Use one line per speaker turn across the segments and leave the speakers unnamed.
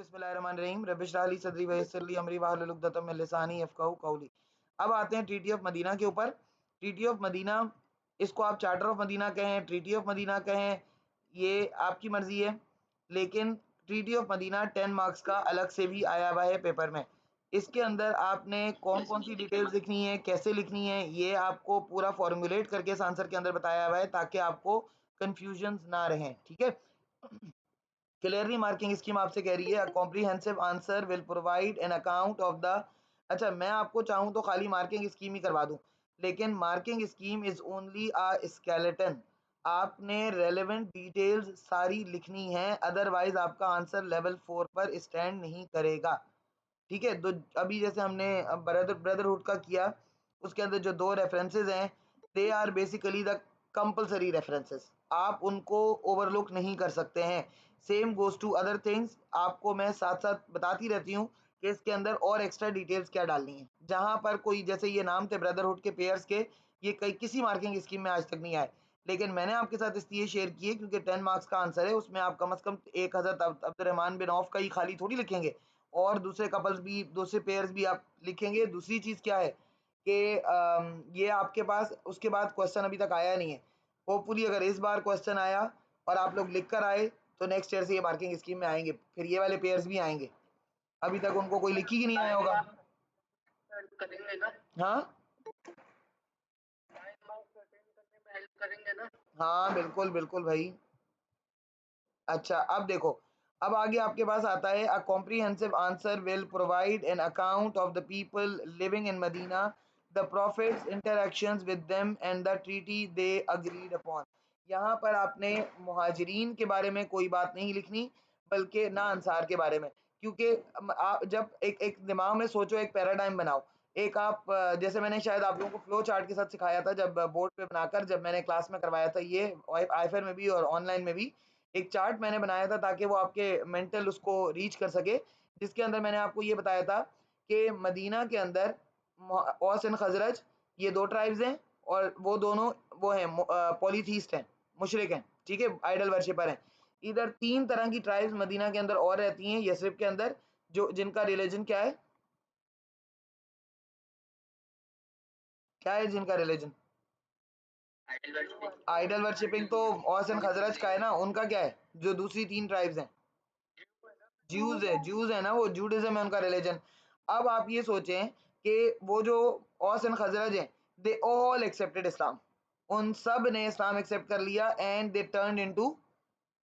बिस्मिल्लाहिर्रहमानिर्रहीम रब्बिश इश्रह ली सदरी वयस्सिर ली अमरी वाहलुल उक़दतम मिन लिसानी यफ़क़हू क़ौली। अब आते हैं ट्रीटी ऑफ मदीना के ऊपर। ट्रीटी ऑफ मदीना, इसको आप चार्टर ऑफ मदीना कहें, ट्रीटी ऑफ मदीना कहें, ये आपकी मर्जी है, लेकिन ट्रीटी ऑफ मदीना 10 मार्क्स का अलग से भी आया हुआ है पेपर में। इसके अंदर आपने कौन कौन सी डिटेल्स लिखनी है, कैसे लिखनी है, ये आपको पूरा फॉर्मुलेट करके इस आंसर के अंदर बताया हुआ है ताकि आपको कंफ्यूजन ना रहें। ठीक है, क्लियरली मार्किंग स्कीम आपसे कह रही है comprehensive answer will provide an account of the. अच्छा, मैं आपको चाहूं तो खाली मार्किंग स्कीम ही करवा दूं, लेकिन marking scheme is only a skeleton. आपने रेलेवेंट डिटेल्स सारी लिखनी है, अदरवाइज आपका आंसर लेवल 4 पर स्टैंड नहीं करेगा। ठीक है, तो अभी जैसे हमने ब्रदरहुड का किया, उसके अंदर जो दो रेफरेंसेस हैं, they are basically the compulsory references, आप उनको ओवरलुक नहीं कर सकते हैं। Same goes to other things, आपको मैं साथ साथ बताती रहती हूँ कि इसके अंदर और एक्स्ट्रा डिटेल्स क्या डालनी है। जहां पर कोई, जैसे ये नाम थे ब्रदरहुड के पेयर्स के, ये कई किसी मार्किंग स्कीम में आज तक नहीं आए, लेकिन मैंने आपके साथ इसलिए शेयर किए क्योंकि 10 मार्क्स का आंसर है, उसमें आप कम से कम एक हज़रत अब्दुर्रहमान बिन औफ का ही खाली थोड़ी लिखेंगे, और दूसरे कपल्स भी, दूसरे पेयर्स भी आप लिखेंगे। दूसरी चीज क्या है कि ये आपके पास उसके बाद क्वेश्चन अभी तक आया नहीं है। होपफुली अगर इस बार क्वेश्चन आया और आप लोग लिख कर आए तो नेक्स्ट ईयर से ये मार्किंग स्कीम में आएंगे, फिर ये वाले पेयर्स भी आएंगे। अभी तक उनको कोई लिखी ही नहीं आया होगा।
करेंगे ना?
हाँ
करेंगे ना?
हाँ, बिल्कुल बिल्कुल भाई। अच्छा, अब देखो, अब आगे आपके पास आता है a comprehensive answer will provide an account of the people living in Medina, the prophet's interactions with them and the treaty they agreed upon. यहाँ पर आपने मुहाजिरीन के बारे में कोई बात नहीं लिखनी, बल्कि ना अंसार के बारे में, क्योंकि आप जब एक एक दिमाग में सोचो, एक पैराडाइम बनाओ। एक आप जैसे मैंने शायद आप लोगों को फ्लो चार्ट के साथ सिखाया था, जब बोर्ड पे बनाकर, जब मैंने क्लास में करवाया था, ये आईफर में भी और ऑनलाइन में भी एक चार्ट मैंने बनाया था ताकि वो आपके मेंटल उसको रीच कर सके, जिसके अंदर मैंने आपको ये बताया था कि मदीना के अंदर औस एंड खजरज, ये दो ट्राइब्स हैं, और वो दोनों वो हैं पॉलीथीस्ट हैं, मुशरिक हैं, ठीक है, आइडल वर्शिपर हैं। इधर तीन तरह की ट्राइब्स मदीना के अंदर और रहती हैं, यसरिब के अंदर, जो जिनका रिलीजन क्या है, क्या है जिनका रिलीजन? आइडल वर्शिपिंग तो औस एंड खजरज का है ना, उनका क्या है जो दूसरी तीन ट्राइब्स हैं? ज्यूज है ना, वो जूडिज्म है उनका रिलीजन। अब आप ये सोचें कि वो जो औस एंड खजरज हैं, दे ऑल एक्सेप्टेड इस्लाम, उन सब ने इस्लाम एक्सेप्ट कर लिया, and they turn into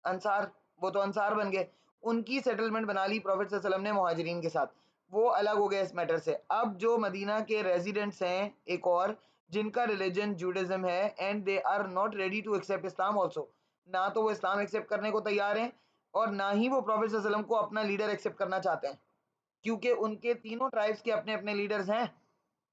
Ansar, वो तो अंसार बन गए। उनकी सेटलमेंट बना ली प्रॉफेट सल्लल्लाहु अलैहि वसल्लम ने मुहाजिरीन के साथ, वो अलग हो गए इस मैटर से। अब जो मदीना के रेजिडेंट्स हैं एक और, जिनका रिलीजन जूडिज्म है, and they are not ready to accept Islam also, ना तो वो इस्लाम एक्सेप्ट करने को तैयार हैं, और ना ही वो प्रॉफेट सल्लल्लाहु अलैहि वसल्लम को अपना लीडर एक्सेप्ट करना चाहते हैं, क्योंकि उनके तीनों ट्राइब्स के अपने अपने लीडर्स हैं,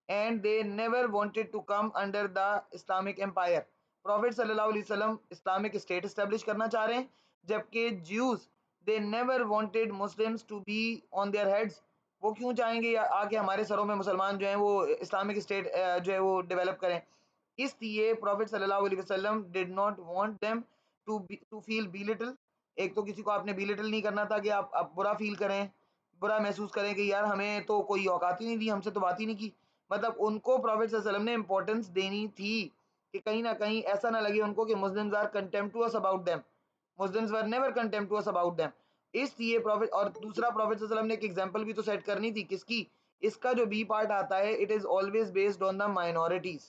and they never wanted to come under the Islamic empire. Prophet सल्लल्लाहु अलैहि वसल्लम इस्लामिक स्टेट एस्टेब्लिश करना चाह रहे हैं, जबकि Jews, they never wanted Muslims to be on their heads. वो क्यों चाहेंगे आके हमारे सरों में मुसलमान जो हैं वो इस्लामिक स्टेट जो है वो डेवलप करें। इसलिए प्रॉफेट सल्लल्लाहु अलैहि वसल्लम did not want them to feel belittled. एक तो किसी को आपने बिलिटल नहीं करना था कि आप बुरा फील करें, बुरा महसूस करें कि यार हमें तो कोई औकात ही नहीं दी, हमसे तो बात ही नहीं की। मतलब उनको प्रॉफेट सल्लल्लाहु अलैहि वसल्लम ने इंपॉर्टेंस देनी थी कि कहीं ना कहीं ऐसा ना लगे उनको कि Muslims are contemptuous about them. Muslims were never contemptuous about them. इसलिए प्रॉफिट, और दूसरा प्रॉफिट सल्लल्लाहु अलैहि वसल्लम ने एक एग्जांपल भी तो सेट करनी थी, किसकी? इसका जो बी पार्ट आता है, it is always based on the minorities.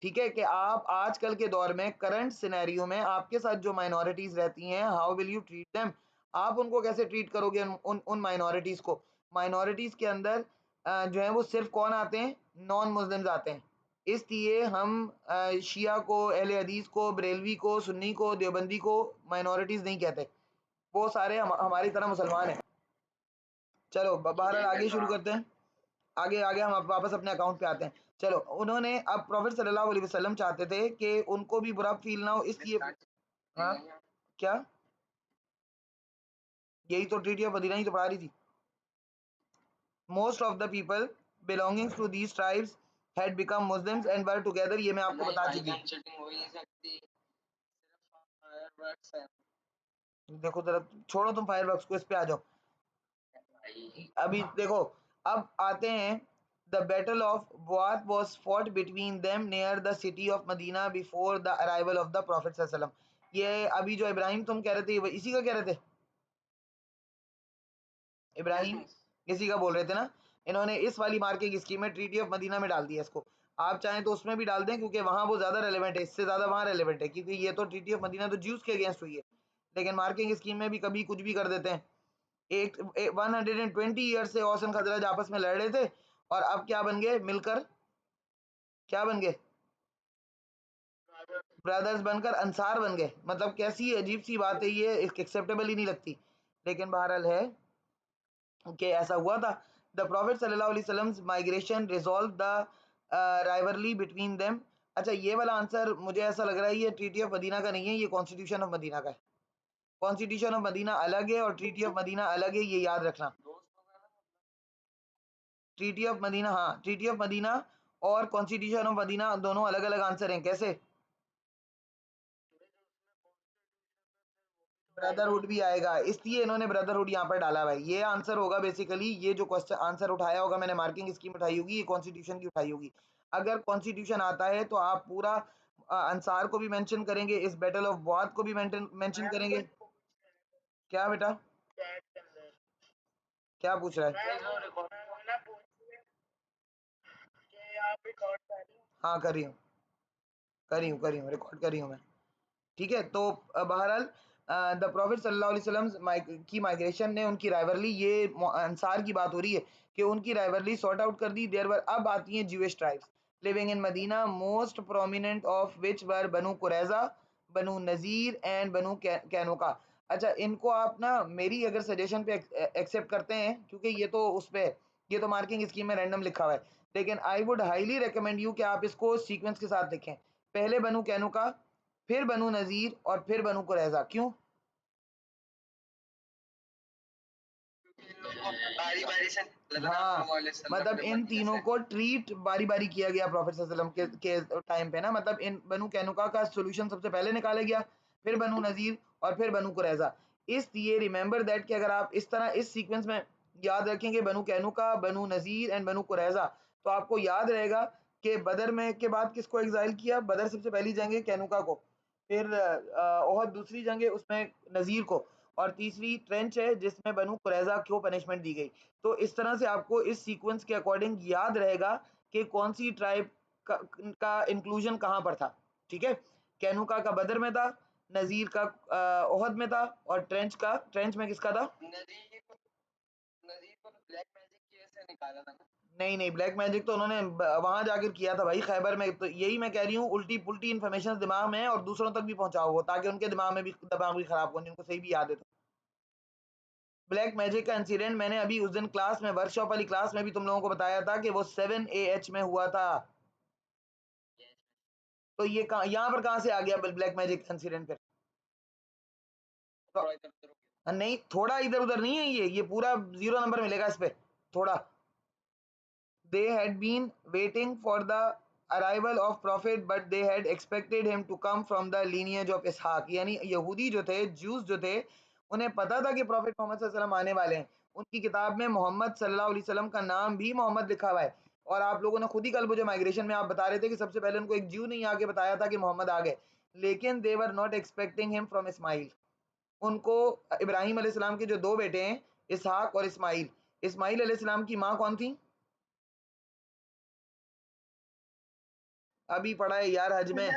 ठीक है, कि आप आजकल के दौर में करंट सिनेरियो में आपके साथ जो माइनॉरिटीज रहती हैं, how will you treat them? आप उनको कैसे ट्रीट करोगे उन माइनॉरिटीज को? माइनॉरिटीज के अंदर जो है वो सिर्फ कौन आते हैं? नॉन मुस्लिम्स आते हैं। इसलिए हम शिया को, अहले हदीस को, बरेलवी को, सुन्नी को, देवबंदी को माइनॉरिटीज नहीं कहते, वो सारे हमारी तरह मुसलमान हैं। चलो बहरहाल आगे शुरू करते हैं, आगे आगे हम वापस अपने अकाउंट पे आते हैं। चलो, उन्होंने, अब प्रॉफेट सल्लल्लाहु अलैहि वसल्लम चाहते थे कि उनको भी बुरा फील ना हो, इसलिए, हाँ क्या, यही तो ट्रीटी ऑफ मदीना ही तो पढ़ा रही थी। Most of the people belonging to these tribes had become Muslims and were together, ये मैं आपको बता चुकी। देखो जरा, छोड़ो तुम फायरवर्क्स को, इस पे आ जाओ। अभी देखो, अब आते हैं, the battle of Buath was fought between them near the city of Medina before the arrival of the prophet सल्लल्लाहु अलैहि वसल्लम। ये अभी जो इब्राहिम तुम कह रहे थे, वो इसी का कह रहे थे? इब्राहिम इसी का बोल रहे थे ना? इन्होंने इस वाली मार्किंग स्कीम में ट्रीटी ऑफ मदीना में डाल दिया इसको। आप चाहें तो उसमें भी डाल दें, क्योंकि वहां वो ज्यादा रेलेवेंट है, इससे ज्यादा वहां रेलेवेंट है, क्योंकि ये तो ट्रीटी ऑफ मदीना तो ज्यूस के अगेंस्ट हुई है, लेकिन मार्किंग स्कीम में भी कभी कुछ भी कर देते हैं। 120 ईयर से औस एंड खजरज आपस में लड़ रहे थे, और अब क्या बन गए मिलकर? क्या बन गए? ब्रदर्स बनकर अंसार बन गए। मतलब कैसी अजीब सी बात है ये, एक्सेप्टेबल ही नहीं लगती, लेकिन बहरहाल है कि ऐसा हुआ था। द प्रॉफिट सल्लल्लाहु अलैहि वसल्लम migration resolve the rivalry between them. अच्छा, ये वाला आंसर मुझे ऐसा लग रहा है ये ट्रीटी ऑफ मदीना का नहीं है, ये कॉन्स्टिट्यूशन ऑफ मदीना का है। कॉन्स्टिट्यूशन ऑफ मदीना अलग है और ट्रीटी ऑफ मदीना अलग है, ये याद रखना। ट्रीटी ऑफ मदीना, हाँ, ट्रीटी ऑफ मदीना और कॉन्स्टिट्यूशन ऑफ मदीना दोनों अलग अलग आंसर हैं। कैसे? ब्रदरहुड भी आएगा, इसलिए इन्होंने ब्रदरहुड यहाँ पर डाला हुआ है। ये आंसर होगा बेसिकली, ये जो क्वेश्चन आंसर उठाया होगा मैंने, मार्किंग स्कीम उठाई होगी, ये कॉन्स्टिट्यूशन की उठाई होगी। अगर कॉन्स्टिट्यूशन आता है तो आप पूरा अंसार को भी मेंशन करेंगे, इस बैटल ऑफ बुआत को भी मेंशन करेंगे। क्या बेटा? क्या पूछ रहा है? हाँ, रिकॉर्ड कर रही हूँ मैं। ठीक है, तो बहरहाल द प्रॉफिट सल्लल्लाहु अलैहि वसल्लम की माइग्रेशन ने उनकी राइवरली, ये अंसार की बात हो रही है कि उनकी राइवरली सॉर्ट आउट कर दी। देयर वर, अब आती हैं Jewish tribes living in Medina, most prominent of which were Banu Qurayza, Banu Nadir and Banu Qaynuqa. अच्छा, इनको आप ना मेरी अगर सजेशन पे एक्सेप्ट करते हैं, क्योंकि ये तो उस पे, ये तो मार्किंग स्कीम में रैंडम लिखा हुआ है, लेकिन I would highly recommend you कि आप इसको सीक्वेंस के साथ लिखें। पहले बनु कैनुका, फिर बनु नजीर और फिर बनु कुरैजा। क्यों? बारी बारी से, हाँ, मतलब इन तीनों को ट्रीट बारी बारी किया गया प्रॉफिट सल्लल्लाहु अलैहि वसल्लम के टाइम पे ना। मतलब इन बनु कैनुका का सोल्यूशन सबसे पहले निकाला गया, फिर बनु नजीर और फिर बनु कुरैजा। इसलिए रिमेंबर दैट कि अगर आप इस तरह इस सीक्वेंस में याद रखेंगे, बनु कैनुका, बनु नजीर एंड बनु कुरैजा, तो आपको याद रहेगा कि बदर में के बाद किसको एग्जाइल किया? बदर सबसे पहली जंग है कैनुका को, फिर ओहद दूसरी जंग है उसमें नजीर को, और तीसरी ट्रेंच है जिसमें बनु कुरैजा को पनिशमेंट दी गई। तो इस तरह से आपको इस सीक्वेंस के अकॉर्डिंग याद रहेगा कि कौन सी ट्राइब का इंक्लूजन कहां पर था। ठीक है, कैनुका का बदर में था, नजीर का ओहद में था, और ट्रेंच में किसका था? नहीं नहीं, ब्लैक मैजिक तो उन्होंने वहां जाकर किया था भाई, खैबर में। तो यही मैं कह रही हूँ, उल्टी पुल्टी इन्फॉर्मेशन दिमाग में है और दूसरों तक भी पहुंचाओ वो, ताकि उनके दिमाग में भी दिमाग भी खराब हो, उनको सही भी याद है। तो ब्लैक मैजिक का इंसिडेंट मैंने अभी उस दिन क्लास में, वर्कशॉप वाली क्लास में भी तुम लोगों को बताया था कि वो 7AH में हुआ था। तो ये कहाँ, यहाँ पर कहाँ से आ गया ब्लैक मैजिक का इंसिडेंट फिर? तो, नहीं, थोड़ा इधर उधर नहीं है, ये पूरा 0 नंबर मिलेगा इस पे। थोड़ा, they had been waiting for the arrival of prophet, but they had expected him to come from the lineage of ishaq। यानी यहूदी जो थे, ज्यूस जो थे, उन्हें पता था कि प्रॉफिट मोहम्मद सल्लल्लाहु अलैहि वसल्लम आने वाले हैं। उनकी किताब में मोहम्मद सल्लल्लाहु अलैहि वसल्लम का नाम भी मोहम्मद लिखा हुआ है। और आप लोगों ने खुद ही कल मुझे माइग्रेशन में आप बता रहे थे कि सबसे पहले उनको एक ज्यू नहीं आके बताया था कि मोहम्मद आ गए, लेकिन they were not expecting him from Ismail. उनको इब्राहिम अलैहिस्सलाम के जो दो बेटे हैं, इसहाक और इस्माइल, इस्माइल अलैहिस्सलाम की माँ कौन थी? अभी पढ़ा है यार हज में,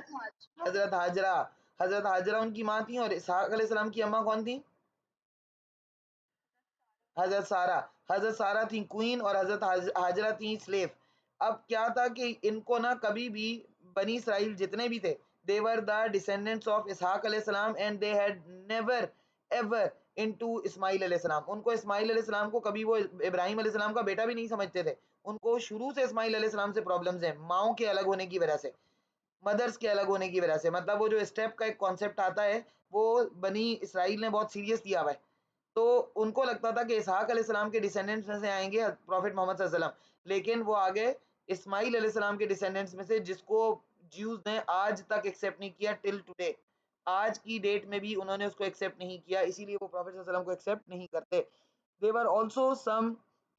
हजरत हाजरा। हजरत हाजरा उनकी माँ थी, और इसहाक अलैहिस्सलाम की अम्मा कौन थी? हजरत सारा। हजरत सारा थी क्वीन और हजरत हाजरा थी स्लेव। अब क्या था कि इनको ना कभी भी, बनी इसराइल जितने भी थे, they were the descendants of Ishaq अलैहिस्सलाम and they had never ever into Ismail अलैहिस्सलाम। उनको इस्माइल अलैहिस्सलाम को कभी वो इब्राहिम अलैहिस्सलाम का बेटा भी नहीं समझते थे। उनको शुरू से इस्माइल अलैहिस्सलाम से प्रॉब्लम्स हैं, माओ के अलग होने की वजह से, मदर्स के अलग होने की वजह से। मतलब वो जो स्टेप का एक कॉन्सेप्ट आता है, वो बनी इसराइल ने बहुत सीरियस लिया हुआ है। तो उनको लगता था कि इसहाक अलैहिस्सलाम के डिसेंडेंट्स में से आएंगे प्रॉफिट मोहम्मद सल्लल्लाहु अलैहि वसल्लम, लेकिन वो आगे इस्माइल अलैहिस्सलाम के डिसेंडेंट्स में से, जिसको ज्यूज ने आज तक एक्सेप्ट नहीं किया टिल टुडे। आज की डेट में भी उन्होंने उसको एक्सेप्ट नहीं किया, इसीलिए वो प्रॉफिट सल्लल्लाहु अलैहि वसल्लम को एक्सेप्ट नहीं करते। There were also some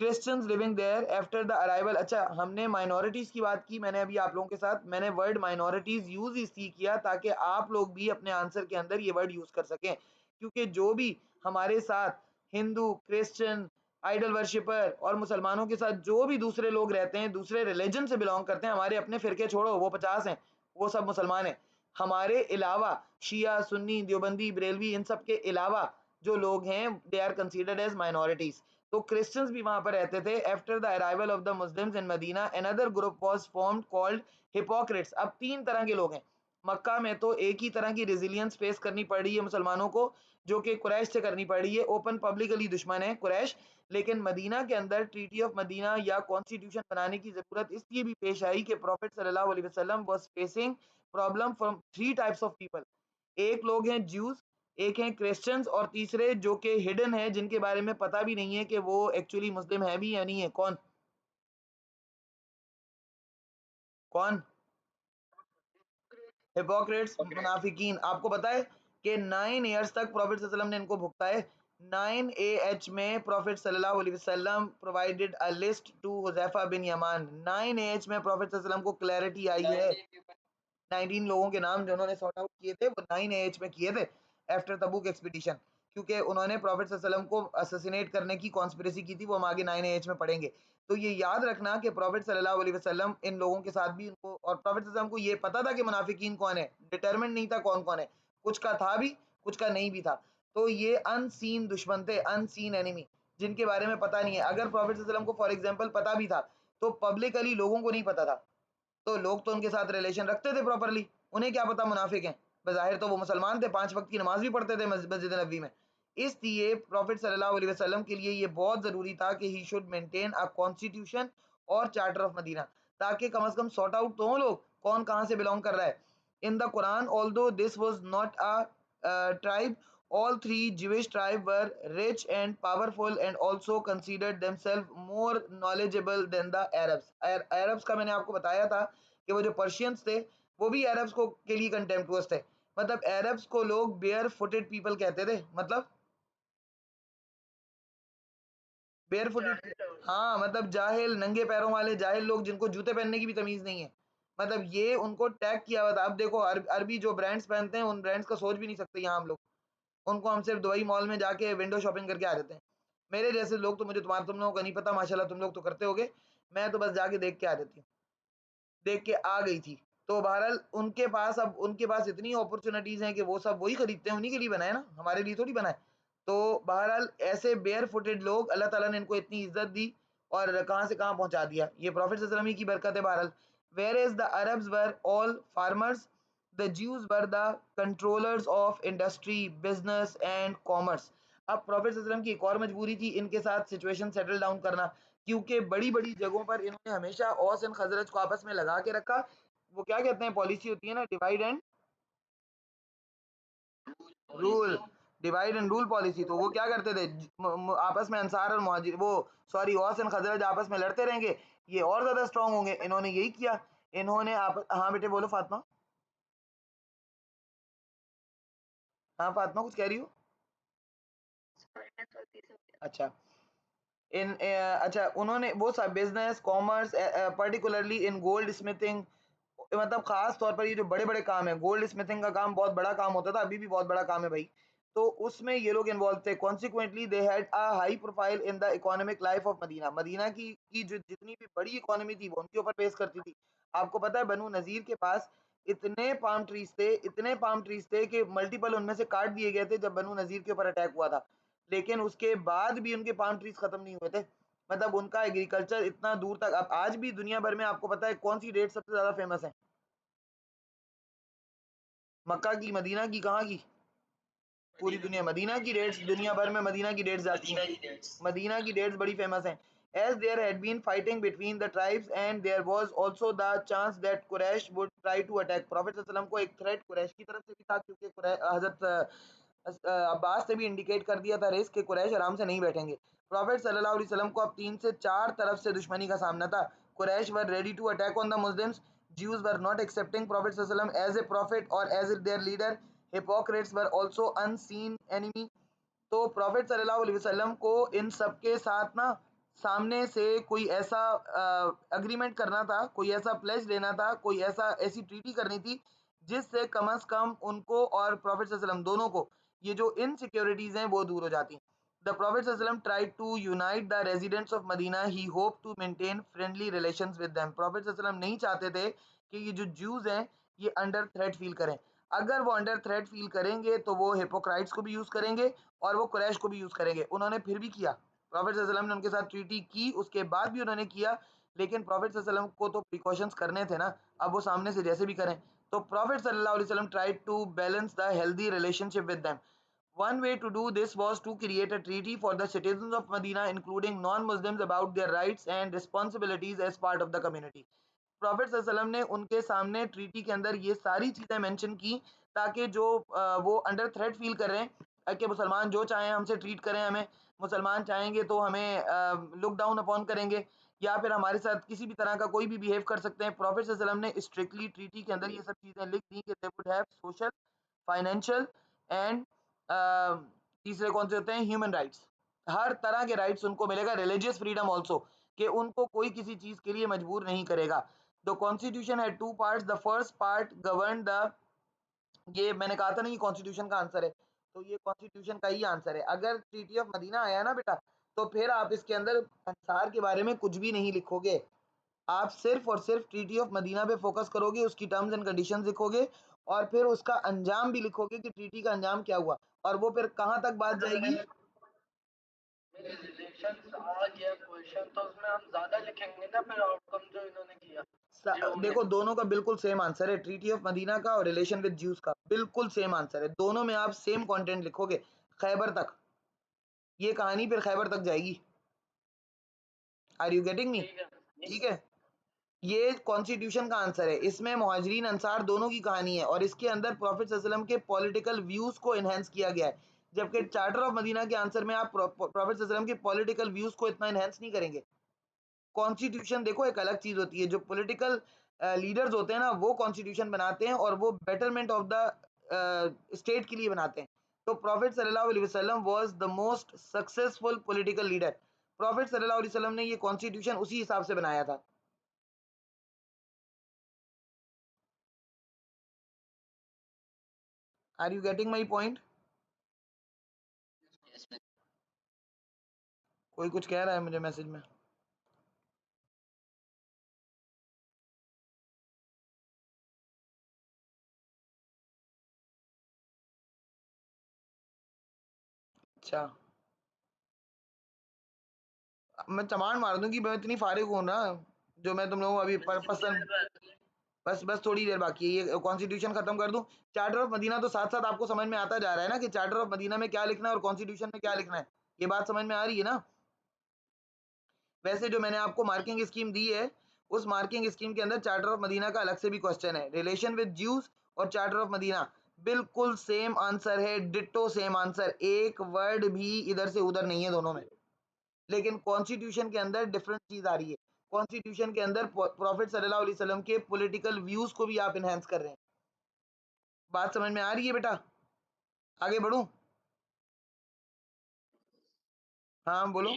Christians living there after the arrival. अच्छा, हमने minorities की बात की, मैंने अभी आप लोगों के साथ, मैंने word minorities use इसलिए किया ताकि आप लोग भी अपने आंसर के अंदर ये word यूज कर सकें, क्योंकि जो भी हमारे साथ हिंदू, क्रिश्चियन, आइडल वर्शिपर और मुसलमानों के साथ जो भी दूसरे लोग रहते हैं, दूसरे रिलीजन से बिलोंग करते हैं, हमारे अपने फिरके छोड़ो, वो 50 हैं, वो सब मुसलमान हैं, हमारे अलावा शिया, सुन्नी, देवबंदी, बरेलवी, इन सब के अलावा जो लोग हैं they are considered as minorities. तो क्रिश्चियंस भी वहां पर रहते थे। After the arrival of the Muslims in Medina another group was formed called hypocrites. अब 3 तरह के लोग हैं मक्का में, तो एक ही तरह की रेजिलियंस फेस करनी पड़ रही है मुसलमानों को, जो कि कुरैश से करनी पड़ रही है। ओपन पब्लिकली दुश्मन है कुरैश, लेकिन मदीना के अंदर ट्रीटी ऑफ मदीना या कॉन्स्टिट्यूशन बनाने की जरूरत इसलिए भी पेश आई कि प्रॉफिट सल्लल्लाहु अलैहि वसल्लम was facing problem from 3 types of people. एक लोग हैं ज्यूज, एक हैं क्रिश्चियंस, और तीसरे जो कि हिडन है, जिनके बारे में पता भी नहीं है कि वो एक्चुअली मुस्लिम है भी या नहीं है। कौन कौन? हिपोक्रेट्स, मुनाफिकीन। आपको पता है कि 9 इयर्स तक प्रॉफिट सल्लल्लाहु अलैहि वसल्लम ने इनको भुगता है। 9 AH में प्रॉफिट सल्लल्लाहु अलैहि वसल्लम provided a list to Huzaifa bin Yaman. 9 AH में प्रॉफिट सल्लल्लाहु अलैहि वसल्लम को क्लैरिटी आई है। 19 लोगों के नाम जो उन्होंने सॉर्ट आउट किए थे वो 9 AH में किए थे आफ्टर तबूक एक्सपीडिशन, क्योंकि उन्होंने प्रॉफिट सल्लल्लाहु अलैहि वसल्लम को असैसिनेट करने की कॉन्स्पिरेसी की थी, वो हम आगे 9 AH में पढ़ेंगे। तो ये याद रखना कि प्रॉफिट सल्लल्लाहु अलैहि वसल्लम इन लोगों के साथ भी उनको, और प्रॉफिट सल्लल्लाहु अलैहि वसल्लम को ये पता था कि मुनाफिकीन कौन है, डिटरमिनेट नहीं था कौन कौन है, कुछ का था भी कुछ का नहीं भी था। तो ये अनसीन दुश्मन थे, अनसीन एनिमी, जिनके बारे में पता नहीं है। अगर प्रॉफिट सल्लल्लाहु अलैहि वसल्लम को फॉर एग्जाम्पल पता भी था तो पब्लिकली लोगों को नहीं पता था, तो लोग तो उनके साथ रिलेशन रखते थे प्रॉपरली, उन्हें क्या पता मुनाफिक हैं। बज़ाहिर तो वो मुसलमान थे, 5 वक्त की नमाज भी पढ़ते थे मस्जिद नबी में। इसलिए प्रॉफिट सल्लल्लाहु अलैहि वसल्लम के लिए ये बहुत ज़रूरी था कि he should maintain a constitution और चार्टर ऑफ मदीना, ताकि कम से कम सॉर्ट आउट तो हो लोग कौन कहाँ से बिलोंग कर रहा है। In the Quran, although this was not a tribe, all three Jewish tribes were rich and powerful and also considered themselves more knowledgeable than the Arabs. Arabs का मैंने आपको बताया था कि वो जो पर्शियंस थे वो भी अरब्स को के लिए कंटेम्प्टुअस थे। मतलब अरब्स को लोग बेयर फुटेड पीपल कहते थे। मतलब बेयर फुटेड, हाँ, मतलब जाहिल, नंगे पैरों वाले जाहिल लोग, जिनको जूते पहनने की भी तमीज नहीं है। मतलब ये उनको टैग किया हुआ था। अब देखो अरबी जो ब्रांड्स पहनते हैं, उन ब्रांड्स का सोच भी नहीं सकते यहाँ हम लोग। उनको हम सिर्फ दुबई मॉल में जाके विंडो शॉपिंग करके आ जाते हैं। मेरे जैसे लोग तो, मुझे तुम लोगों का नहीं पता, माशाल्लाह तुम लोग तो करते होगे, मैं तो बस जाके देख के आ जाती हूँ, देख के आ गई थी। तो बहरहाल उनके पास, अब उनके पास इतनी अपॉर्चुनिटीज हैं कि वो सब वही खरीदते हैं, उन्हीं के लिए बना है ना, हमारे लिए थोड़ी बना है। तो बहरहाल ऐसे बेयर फुटेड लोग, अल्लाह ताला ने इनको इतनी इज्जत दी और कहाँ से कहाँ पहुंचा दिया। ये प्रॉफिट सल्लल्लाहु अलैहि वसल्लम ही की बरकत है। बहरहाल where is the Arabs were all farmers, the Jews were the controllers of industry, business and commerce. अब प्रॉफिट सल्लल्लाहु अलैहि वसल्लम की एक और मजबूरी थी इनके साथ सिचुएशन सेटल डाउन करना, क्योंकि बड़ी बड़ी जगहों पर इन्होंने हमेशा औस एंड खजरज को आपस में लगा के रखा। वो क्या कहते हैं, पॉलिसी होती है ना, divide and rule, divide and rule policy. तो वो क्या करते थे, आपस में अंसार और मुहाजिर, वो सॉरी औस एंड खजरज आपस में लड़ते रहेंगे, ये और ज्यादा स्ट्रांग होंगे। इन्होंने यही किया। इन्होंने आप, हाँ बेटे बोलो फातिमा। हाँ फातिमा कुछ कह रही हो? अच्छा, अच्छा उन्होंने वो सब business, commerce, particularly in gold smithing, मतलब खास तौर पर ये जो बड़े बड़े काम है, गोल्ड स्मिथिंग का काम बहुत बड़ा काम होता था, अभी भी बहुत बड़ा काम है भाई। तो उसमें ये लोग इन्वॉल्व थे। Consequently they had a high profile in the economic life of Medina. Medina की जो जितनी भी बड़ी इकोनॉमी थी वो उनके ऊपर बेस करती थी। आपको पता है बनु नजीर के पास इतने पाम ट्रीज थे, इतने पाम ट्रीज थे कि मल्टीपल उनमें से काट दिए गए थे जब बनु नजीर के ऊपर अटैक हुआ था, लेकिन उसके बाद भी उनके पाम ट्रीज खत्म नहीं हुए थे। मतलब उनका एग्रीकल्चर इतना दूर तक, अब आज भी दुनिया भर में आपको पता है कौन सी डेट सबसे ज्यादा फेमस है? मक्का की, मदीना की, कहाँ की? पूरी दुनिया। मदीना की डेट्स, दुनिया भर में मदीना की डेट्स जाती हैं। मदीना की डेट्स बड़ी फेमस हैं। As there had been fighting between the tribes and there was also the chance that Quraysh would try to attack. Prophet sallallahu alaihi wasallam को एक थ्रेट कुरैश की तरफ से भी था, क्योंकि हजरत अब्बास ने भी इंडिकेट कर दिया था रेस कि कुरैश आराम से नहीं बैठेंगे। प्रॉफिट सल्लल्लाहु अलैहि वसल्लम को अब 3 से 4 तरफ से दुश्मनी का सामना था। Quraysh were ready to attack on the Muslims, Jews were not accepting Prophet sallallahu alaihi wasallam as a prophet or as their leader. Hypocrites were also unseen enemy. तो प्रॉफिट सल्लल्लाहु अलैहि वसल्लम को इन सब के साथ ना सामने से कोई ऐसा अग्रीमेंट करना था, कोई ऐसा प्लेज लेना था, कोई ऐसी ट्रीटी करनी थी जिससे कम से कम उनको और प्रॉफिट सल्लल्लाहु अलैहि वसल्लम दोनों को ये जो इनसिक्योरिटीज हैं वो दूर हो जाती। द प्रॉफिट सल्लल्लाहु अलैहि वसल्लम tried to unite the residents of Medina. He hoped to maintain friendly relations with them. Profit सल्लल्लाहु अलैहि वसल्लम नहीं चाहते थे कि ये जो ज्यूज हैं ये अंडर थ्रेट फील करें। अगर वो अंडर थ्रेट फील करेंगे तो वो हिपोक्राइट्स को भी यूज करेंगे और वो कुरैश को भी यूज करेंगे। उन्होंने फिर भी किया, प्रॉफिट सल्लल्लाहु अलैहि वसल्लम ने उनके साथ ट्रीटी की, उसके बाद भी उन्होंने किया, लेकिन प्रॉफिट सल्लल्लाहु अलैहि वसल्लम को तो प्रिकॉशंस करने थे ना, अब वो सामने से जैसे भी करें। तो प्रॉफिट सल्लल्लाहु अलैहि वसल्लम tried to balance the healthy relationship with them. One way to do this was to create a treaty for the citizens of Medina, including non-Muslims, about their rights and responsibilities as part of the community. Profit सल्लल्लाहु अलैहि वसल्लम ने उनके सामने treaty के अंदर ये सारी चीज़ें मेंशन की ताकि जो वो अंडर थ्रेट फील कर रहे हैं कि मुसलमान जो चाहें हमसे ट्रीट करें, हमें मुसलमान चाहेंगे तो हमें लुक डाउन अपॉन करेंगे या फिर हमारे साथ किसी भी तरह का कोई भी बिहेव कर सकते हैं। प्रॉफिट सल्लल्लाहु अलैहि वसल्लम ने स्ट्रिक्टली ट्रीटी के अंदर ये सब चीज़ें लिख दी कि they would have social, financial and तीसरे कौन से होते हैं, ह्यूमन राइट्स। हर तरह के राइट्स उनको मिलेगा, रिलीजियस फ्रीडम ऑल्सो, कि उनको कोई किसी चीज के लिए मजबूर नहीं करेगा। The constitution had two parts. The first part govern the, ये मैंने कहा था ना, ये कॉन्स्टिट्यूशन का आंसर है, तो ये कॉन्स्टिट्यूशन का ही आंसर है। अगर ट्रीटी ऑफ मदीना आया ना बेटा, तो फिर आप इसके अंदर अंसार के बारे में कुछ भी नहीं लिखोगे, आप सिर्फ और सिर्फ ट्रीटी ऑफ मदीना पे फोकस करोगे, उसकी टर्म्स एंड कंडीशंस लिखोगे और फिर उसका अंजाम भी लिखोगे कि ट्रीटी का अंजाम क्या हुआ, और वो फिर कहां तक बात जाएगी।
मेरे रिलेशंस आ गया क्वेश्चन, तो उसमें हम ज्यादा लिखेंगे ना फिर आउटकम जो इन्होंने किया जिन्होंने।
देखो दोनों का बिल्कुल सेम आंसर है, ट्रीटी ऑफ मदीना का और रिलेशन विद ज्यूज का बिल्कुल सेम आंसर है, दोनों में आप सेम कंटेंट लिखोगे, खैबर तक, ये कहानी फिर खैबर तक जाएगी। Are you getting me?
ठीक है।
ठीक है, ये कॉन्स्टिट्यूशन का आंसर है, इसमें मुहाजिरीन अंसार दोनों की कहानी है और इसके अंदर प्रॉफिट सल्लल्लाहु अलैहि वसल्लम के पॉलिटिकल व्यूज को एनहेंस किया गया है, जबकि चार्टर ऑफ मदीना के आंसर में आप प्रॉफिट सल्लल्लाहु अलैहि वसल्लम के पॉलिटिकल व्यूज को इतना एनहेंस नहीं करेंगे। कॉन्स्टिट्यूशन देखो एक अलग चीज होती है, जो पॉलिटिकल लीडर्स होते हैं ना वो कॉन्स्टिट्यूशन बनाते हैं और वो बेटरमेंट ऑफ द स्टेट के लिए बनाते हैं। तो प्रॉफिट सल्लल्लाहु अलैहि वसल्लम was the most successful political leader. Profit सल्लल्लाहु अलैहि वसल्लम ने ये कॉन्स्टिट्यूशन उसी हिसाब से बनाया था। Are you getting my point? कोई कुछ कह रहा है मुझे मैसेज में? अच्छा, मैं चमान मार दूंगी, मैं इतनी फारिग हूँ ना, जो मैं तुम लोगों को अभी पसंद, बस बस थोड़ी देर बाकी है, ये कॉन्स्टिट्यूशन खत्म कर दूं। चार्टर ऑफ मदीना तो साथ साथ आपको समझ में आता जा रहा है ना कि चार्टर ऑफ मदीना में क्या लिखना है और कॉन्स्टिट्यूशन में क्या लिखना है, ये बात समझ में आ रही है ना। वैसे जो मैंने आपको मार्किंग स्कीम दी है, उस मार्किंग स्कीम के अंदर चार्टर ऑफ मदीना का अलग से भी क्वेश्चन है, रिलेशन विद ज्यूज और चार्टर ऑफ मदीना बिल्कुल सेम आंसर है, डिट्टो सेम आंसर, एक वर्ड भी इधर से उधर नहीं है दोनों में। लेकिन कॉन्स्टिट्यूशन के अंदर डिफरेंट चीज आ रही है, कॉन्स्टिट्यूशन के अंदर प्रॉफिट सल्लल्लाहु अलैहि वसल्लम के पॉलिटिकल व्यूज को भी आप इनहेंस कर रहे हैं। बात समझ में आ रही है बेटा? आगे बढ़ूं? हाँ बोलो।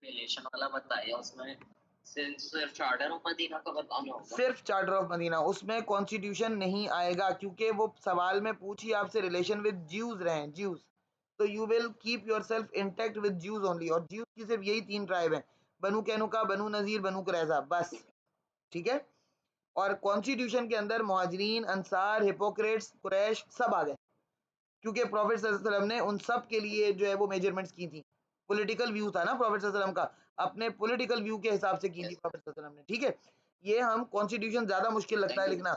रिलेशन वाला बताया उसमें सिर्फ चार्टर ऑफ मदीना का बताना होगा।
सिर्फ चार्टर ऑफ मदीना, उसमें कॉन्स्टिट्यूशन नहीं आएगा क्योंकि वो सवाल में पूछी आपसे रिलेशन विद ज्यूज रहे हैं, ज्यूज, तो you will keep your self intact with Jews only, और ज्यूज की सिर्फ यही 3 ट्राइब हैं, बनु कैनुका, बनु नजीर, बनु कुरैजा, बस। ठीक है, और कॉन्स्टिट्यूशन के अंदर मुहाजिरीन, अंसार, हिपोक्रेट्स, कुरैश सब आ गए, क्योंकि प्रॉफिट सल्लल्लाहु अलैहि वसल्लम ने उन सब के लिए जो है वो मेजरमेंट्स की थी। पॉलिटिकल व्यू था ना प्रॉफिट सल्लल्लाहु अलैहि वसल्लम का, अपने पॉलिटिकल व्यू के हिसाब से की थी प्रॉफिट सल्लल्लाहु अलैहि वसल्लम ने। ठीक है, ये हम कॉन्स्टिट्यूशन ज्यादा मुश्किल लगता है लिखना,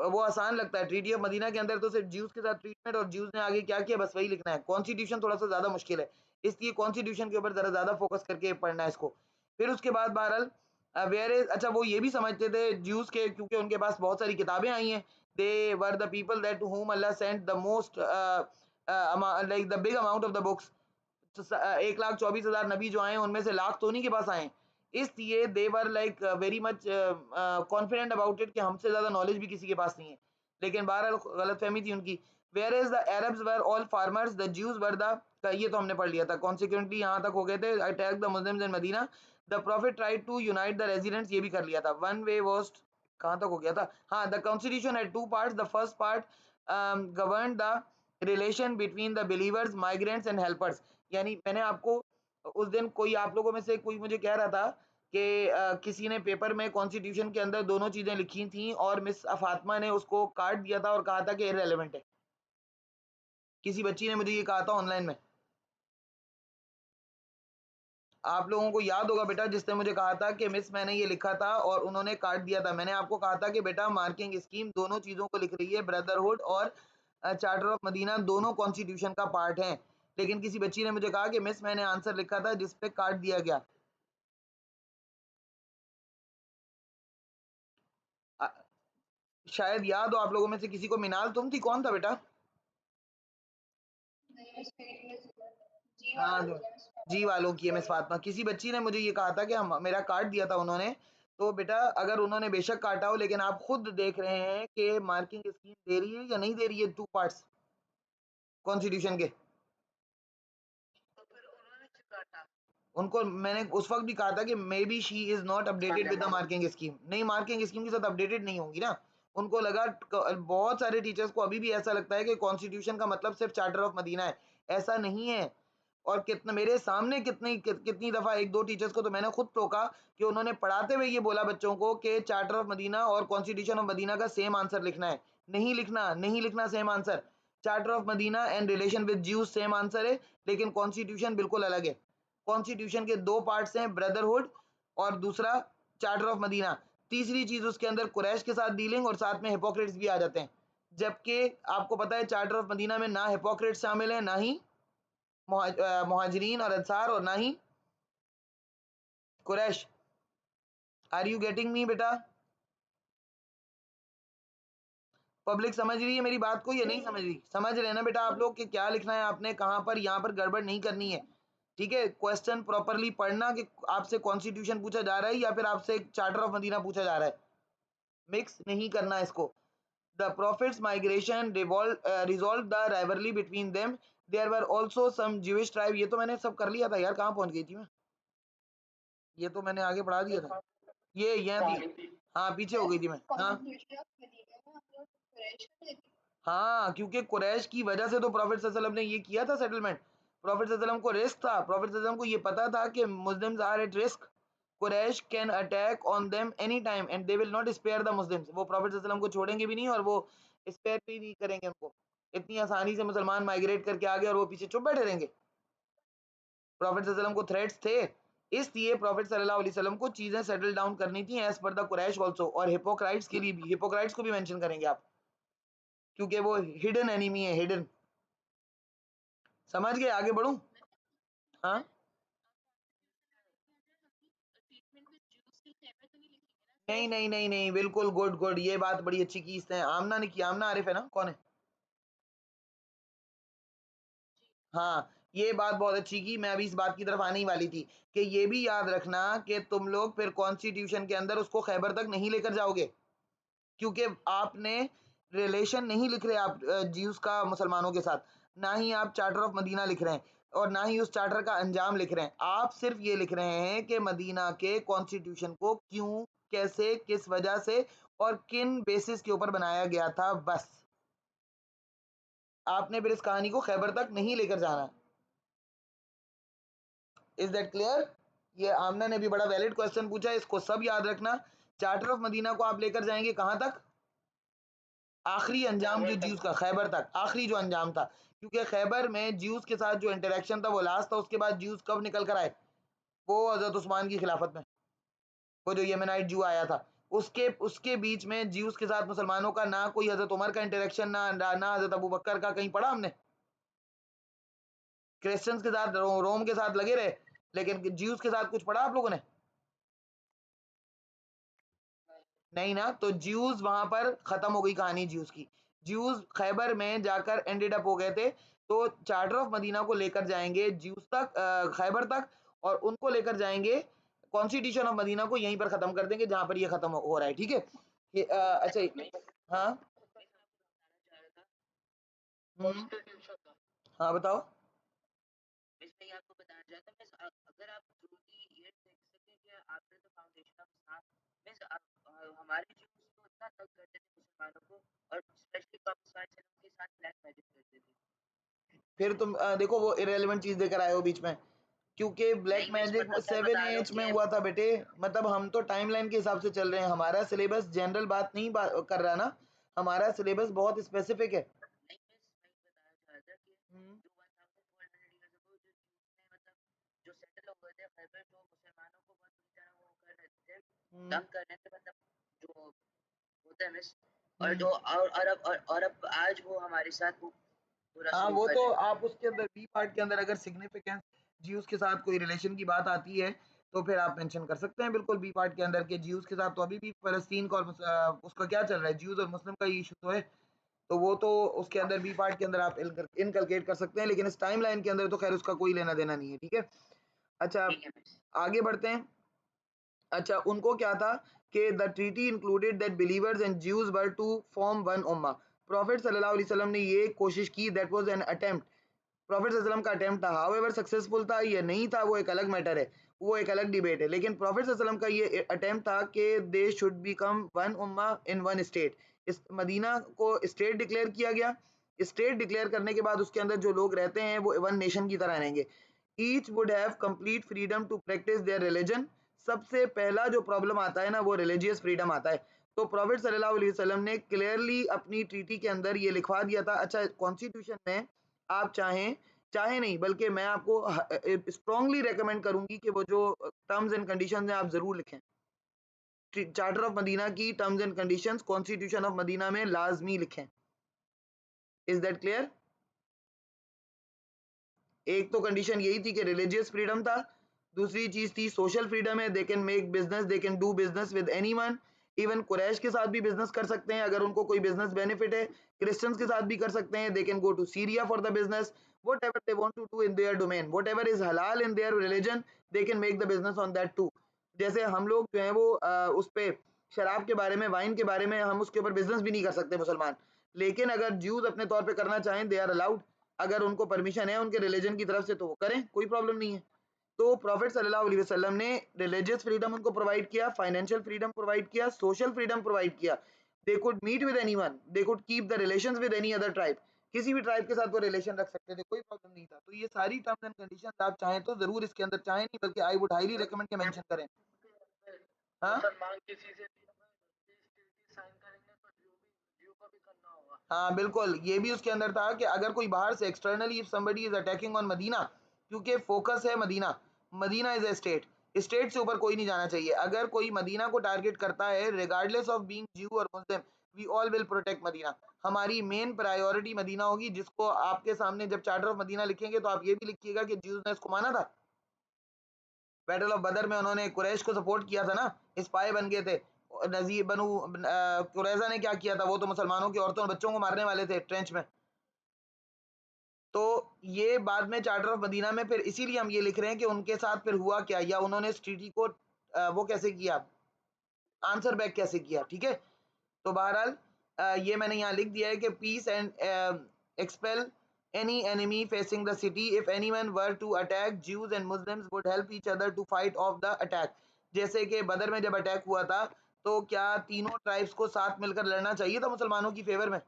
वो आसान लगता है। ट्रीटी ऑफ मदीना के अंदर तो सिर्फ ज्यूज के साथ ट्रीटमेंट और ज्यूज ने आगे क्या किया बस वही लिखना है, कॉन्स्टिट्यूशन थोड़ा सा ज्यादा मुश्किल है, इसलिए कॉन्स्टिट्यूशन के ऊपर जरा ज्यादा फोकस करके पढ़ना है इसको। फिर उसके बाद बहरहाल वेयर इज, अच्छा वो ये भी समझते थे ज्यूज के, क्योंकि उनके पास बहुत सारी किताबें आई हैं, they were the people that to whom Allah sent the most like the big amount of the books। 1,24,000 नबी जो आए उनमें से लाख तो उन्हीं के पास आए, इसलिए they were like very much confident about it कि हमसे ज्यादा नॉलेज भी किसी के पास नहीं है। लेकिन बहरहाल गलत फहमी थी उनकी। Where is the Arabs were all farmers, the Jews were the, ये तो हमने पढ़ लिया था, कॉन्सिक्वेंटली यहाँ तक हो गए थे, attack the Muslims in Medina, the prophet tried to unite the residents, ये भी कर लिया था। वन वे वाज, कहाँ तक हो गया था, हाँ, the constitution had two parts, the first part govern the relation between the believers, migrants and helpers. यानी मैंने आपको उस दिन, कोई आप लोगों में से कोई मुझे कह रहा था कि किसी ने पेपर में कॉन्स्टिट्यूशन के अंदर दोनों चीजें लिखी थी और मिस फातिमा ने उसको काट दिया था और कहा था कि इररेलेवेंट है। किसी बच्ची ने मुझे ये कहा था ऑनलाइन में, आप लोगों को याद होगा बेटा, जिसने मुझे कहा था कि मिस मैंने ये लिखा था और उन्होंने काट दिया था। मैंने आपको कहा था कि बेटा मार्किंग स्कीम दोनों चीजों को लिख रही है, ब्रदरहुड और चार्टर ऑफ मदीना दोनों कॉन्स्टिट्यूशन का पार्ट है। लेकिन किसी बच्ची ने मुझे कहा कि मिस मैंने आंसर लिखा था जिसपे काट दिया गया। शायद याद हो आप लोगों में से किसी को। मिनाल तुम थी, कौन था बेटा? हाँ, जी वालों की है मिस फातिमा। किसी बच्ची ने मुझे ये कहा था कि हम, मेरा काट दिया था उन्होंने। तो बेटा अगर उन्होंने बेशक काटा हो, लेकिन आप खुद देख रहे हैं कि मार्किंग स्कीम दे रही है या नहीं दे रही है टू पार्ट्स कॉन्स्टिट्यूशन के।
तो फिर उन्होंने क्यों काटा?
उनको मैंने उस वक्त भी कहा था कि may be she is not updated with the marking scheme. नहीं, मार्किंग स्कीम के साथ अपडेटेड नहीं होंगी ना। उनको लगा, बहुत सारे टीचर्स को अभी भी ऐसा लगता है कि कॉन्स्टिट्यूशन का मतलब सिर्फ चार्टर ऑफ मदीना है। ऐसा नहीं है। और कितना मेरे सामने कितनी दफा एक दो टीचर्स को तो मैंने खुद टोका कि उन्होंने पढ़ाते हुए ये बोला बच्चों को कि चार्टर ऑफ मदीना और कॉन्स्टिट्यूशन ऑफ मदीना का सेम आंसर लिखना है। नहीं लिखना, नहीं लिखना same answer. Charter of Medina and relation with Jews same answer है, लेकिन कॉन्स्टिट्यूशन बिल्कुल अलग है। कॉन्स्टिट्यूशन के दो पार्ट्स हैं, ब्रदरहुड और दूसरा चार्टर ऑफ मदीना। तीसरी चीज उसके अंदर कुरैश के साथ डीलिंग और साथ में हिपोक्रेट्स भी आ जाते हैं। जबकि आपको पता है चार्टर ऑफ मदीना में ना हिपोक्रेट्स शामिल है, ना ही मुहाजिरीन और अंसार, और ना ही Quraysh. Are you getting me बेटा? पब्लिक समझ रही है मेरी बात को या नहीं समझ रही? समझ रहे हैं ना बेटा आप लोग कि क्या लिखना है आपने, कहां पर, यहाँ पर गड़बड़ नहीं करनी है। ठीक है, क्वेश्चन प्रॉपरली पढ़ना कि आपसे कॉन्स्टिट्यूशन पूछा जा रहा है या फिर आपसे चार्टर ऑफ मदीना पूछा जा रहा है, मिक्स नहीं करना इसको। The prophet's migration resolve the rivalry between them, there were also some Jewish tribe. ये तो मैंने सब कर लिया था यार, कहाँ पहुंच गई थी मैं? ये तो मैंने आगे बढ़ा दिया था। ये यहाँ थी, हाँ पीछे हो गई थी मैं। हाँ हाँ, क्योंकि कुरैश की वजह से तो प्रॉफिट सल्लल्लाहु अलैहि वसल्लम ने ये किया था सेटलमेंट। प्रॉफिट सल्लल्लाहु अलैहि वसल्लम को रिस्क था, प्रॉफिट सल्लल्लाहु अलैहि वसल्लम को ये पता था कि Muslims are at risk, Quraysh can attack on them any time and they will not spare the Muslims. वो प्रॉफिट सल्लल्लाहु अलैहि वसल्लम को छोड़ेंगे भी नहीं और वो स्पेयर भी नहीं करेंगे उनको। इतनी आसानी से मुसलमान माइग्रेट करके आ गए और वो पीछे चुप बैठे रहेंगे? प्रॉफिट सल्लल्लाहु अलैहि वसल्लम को थ्रेट्स थे, इसलिए प्रॉफिट सल्लल्लाहु अलैहि वसल्लम को चीजें सेटल डाउन करनी थी as per the Quraish also. और हिपोक्राइट्स के लिए भी, हिपोक्राइट्स को भी मेंशन करेंगे आप, क्योंकि वो हिडन एनिमी है, हिडन। समझ गए? आगे बढ़ूं? हाँ, नहीं नहीं नहीं नहीं, बिल्कुल गुड गुड, ये बात बड़ी अच्छी की इसने, आमना ने की। आमना आरिफ है ना, कौन है? हाँ, ये बात बहुत अच्छी की। मैं अभी इस बात की तरफ आने ही वाली थी कि ये भी याद रखना कि तुम लोग फिर कॉन्स्टिट्यूशन के अंदर उसको खैबर तक नहीं लेकर जाओगे, क्योंकि आपने रिलेशन नहीं लिख रहे आप ज्यूस का मुसलमानों के साथ, ना ही आप चार्टर ऑफ मदीना लिख रहे हैं और ना ही उस चार्टर का अंजाम लिख रहे हैं। आप सिर्फ ये लिख रहे हैं कि मदीना के कॉन्स्टिट्यूशन को क्यों, कैसे, किस वजह से और किन बेसिस के ऊपर बनाया गया था, बस। आपने फिर इस कहानी को खैबर तक नहीं लेकर जाना। Is that clear? ये आमना ने भी बड़ा वैलिड क्वेश्चन पूछा, इसको सब याद रखना। चार्टर ऑफ मदीना को आप लेकर जाएंगे कहां तक? आखिरी अंजाम जो ज्यूस का, खैबर तक, आखिरी जो अंजाम था। क्योंकि खैबर में ज्यूस के साथ जो इंटरेक्शन था वो लास्ट था। उसके बाद ज्यूस कब निकल कर आए? वो हजरत उस्मान की खिलाफत में, वो जो येमेनाइट जू आया था, उसके उसके बीच में ज्यूस के साथ मुसलमानों का ना कोई हजरत उमर का इंटरेक्शन, ना हजरत अबू बकर का। कहीं पढ़ा हमने? क्रिश्चियंस के साथ, रोम के साथ लगे रहे, लेकिन ज्यूस के साथ कुछ पढ़ा आप लोगों ने? नहीं ना। तो ज्यूज वहां पर खत्म हो गई कहानी ज्यूज की। ज्यूज खैबर में जाकर एंडेड अप हो गए थे। तो चार्टर ऑफ मदीना को लेकर जाएंगे ज्यूज तक, खैबर तक, और उनको लेकर जाएंगे कॉन्स्टिट्यूशन ऑफ मदीना को यहीं पर खत्म कर देंगे जहां पर ये खत्म हो रहा है। ठीक है? अच्छा, हाँ
कॉन्स्टिट्यूशन का।
हाँ बताओ।
मिस मैं आपको बताना चाहता हूँ मिस अगर आप थ्रू दी ईयर देख सकें कि after the foundation of Islam miss हमारे Jews तो इतना तंग करते थे मुसलमानों को और स्पेशली प्रॉफेट सल्लल्लाहु अलैहि वसल्लम के साथ ब्लैक मैजिक करते थे।
फिर तुम देखो वो इरेलीवेंट चीज देकर आए हो बीच में, क्योंकि ब्लैक
नहीं मिस मैं
मैजिक
मैं
सेवन
बता रहा हूँ
एज में
कि
हुआ था बेटे। मतलब हम तो टाइमलाइन के हिसाब से चल रहे हैं, हमारा सिलेबस जनरल बात नहीं कर रहा ना, हमारा सिलेबस बहुत स्पेसिफिक है।
नहीं मिस मैं बताना चाह रहा था कि
हम्म,
जो 1400 ईयर्स अगो जो Jews ने मतलब जो सेटल हो गए थे खैबर जो मुसलमानों को बहुत बुरी तरह वो कर रहे थे
हम्म,
तंग कर रहे थे मतलब जो होता है मिस और
हम्म।
जो और अब आज वो हमारे साथ वो पूरा
हाँ
सलूक
वो
कर
तो
रहे हैं।
आप उसके अंदर बी पार्ट के अंदर अगर सिग्निफिकेंस जीव्स के साथ कोई रिलेशन की बात आती है तो फिर आप मेंशन कर सकते हैं बिल्कुल बी पार्ट के अंदर के जीव्स के साथ। तो अभी भी फलस्तीन का और उसका क्या चल रहा है, जीव्स और मुस्लिम का इशू तो है, तो वो तो उसके अंदर बी पार्ट के अंदर आप इनकलकेट कर सकते हैं, लेकिन इस टाइम लाइन के अंदर तो खैर उसका कोई लेना देना नहीं है, ठीक है। अच्छा
ठीक है मिस।
आगे बढ़ते हैं। अच्छा उनको क्या था कि the treaty included that believers and Jews were to form one उम्मा। प्रॉफिट सल्लल्लाहु अलैहि वसल्लम ने ये कोशिश की, that was an attempt, prophet सल्लल्लाहु अलैहि वसल्लम का अटेम्प्ट था। हाउएवर सक्सेसफुल था या नहीं था वो एक अलग मैटर है, वो एक अलग डिबेट है, लेकिन प्रॉफिट सल्लल्लाहु अलैहि वसल्लम का ये अटेम्प्ट था कि they should become one Umma in one state. इस मदीना को स्टेट डिक्लेयर किया गया। स्टेट डिक्लेयर करने के बाद उसके अंदर जो लोग रहते हैं वो वन नेशन की तरह रहेंगे। Each would have complete freedom to practice their religion. सबसे पहला जो प्रॉब्लम आता है ना वो रिलीजियस फ्रीडम आता है। तो प्रॉफिट सल्लल्लाहु अलैहि वसल्लम ने क्लियरली अपनी ट्रीटी के अंदर ये लिखवा दिया था। अच्छा कॉन्स्टिट्यूशन में आप चाहें चाहे नहीं बल्कि मैं आपको स्ट्रांगली रेकमेंड करूंगी कि वो जो टर्म्स एंड कंडीशंस हैं आप जरूर लिखें। चार्टर ऑफ मदीना की terms and conditions constitution of Medina में लाजमी लिखें। Is that clear? एक तो कंडीशन यही थी कि रिलीजियस फ्रीडम था, दूसरी चीज थी सोशल फ्रीडम है, they can make business, they can do business with anyone. Even Quraysh के साथ भी बिजनेस कर सकते हैं अगर उनको कोई बिजनेस बेनिफिट है, क्रिश्चियंस के साथ भी कर सकते हैं, they can go to Syria for the business, whatever they want to do in their domain, whatever is halal in their religion, they can make the business on that too। जैसे हम लोग जो है वो उस पे शराब के बारे में, वाइन के बारे में हम उसके ऊपर बिजनेस भी नहीं कर सकते मुसलमान, लेकिन अगर ज्यूज अपने तौर पे करना चाहें दे आर अलाउड, अगर उनको परमिशन है उनके रिलीजन की तरफ से तो वो करें, कोई प्रॉब्लम नहीं है। तो प्रॉफिट सल्लल्लाहु अलैहि वसल्लम ने रिलीजियस फ्रीडम उनको प्रोवाइड किया, फाइनेंशियल फ्रीडम प्रोवाइड किया, सोशल फ्रीडम प्रोवाइड किया। They could meet with anyone, they could keep the relations with any other tribe, किसी भी ट्राइब के साथ वो रिलेशन रख सकते थे, कोई प्रॉब्लम नहीं था। तो ये सारी टर्म्स एंड कंडीशंस आप चाहें तो जरूर इसके अंदर, चाहें नहीं बल्कि आई वुड हाईली रिकमेंड के मेंशन करें। हाँ
मुसलमान किसी से साइन करेंगे तो ज्यू को भी करना होगा।
हाँ बिल्कुल, ये भी उसके अंदर था कि अगर कोई बाहर से externally if somebody is attacking on Medina, क्योंकि फोकस है Medina, Medina is a state, state से ऊपर कोई नहीं जाना चाहिए। अगर कोई मदीना को टारगेट करता है रिगार्डलेस ऑफ बीइंग ज्यू और Muslim, we all will protect Medina. हमारी मेन प्रायोरिटी मदीना होगी, जिसको आपके सामने जब चार्टर ऑफ मदीना लिखेंगे तो आप ये भी लिखिएगा कि ज्यूज ने इसको माना था। बैटल ऑफ बदर में उन्होंने कुरैश को सपोर्ट किया था ना, स्पाई बन गए थे। नजीर बनु कुरैजा ने क्या किया था, वो तो मुसलमानों की औरतों और बच्चों को मारने वाले थे ट्रेंच में। तो ये बाद में चार्टर ऑफ मदीना में फिर इसीलिए हम ये लिख रहे हैं कि उनके साथ फिर हुआ क्या, या उन्होंने इस ट्रीटी को वो कैसे किया, आंसर बैक कैसे किया, ठीक है। तो बहरहाल ये मैंने यहाँ लिख दिया है कि peace and expel any enemy facing the city, if anyone were to attack, Jews and Muslims would help each other to fight off the attack। जैसे कि बदर में जब अटैक हुआ था तो क्या तीनों ट्राइब्स को साथ मिलकर लड़ना चाहिए था मुसलमानों की फेवर में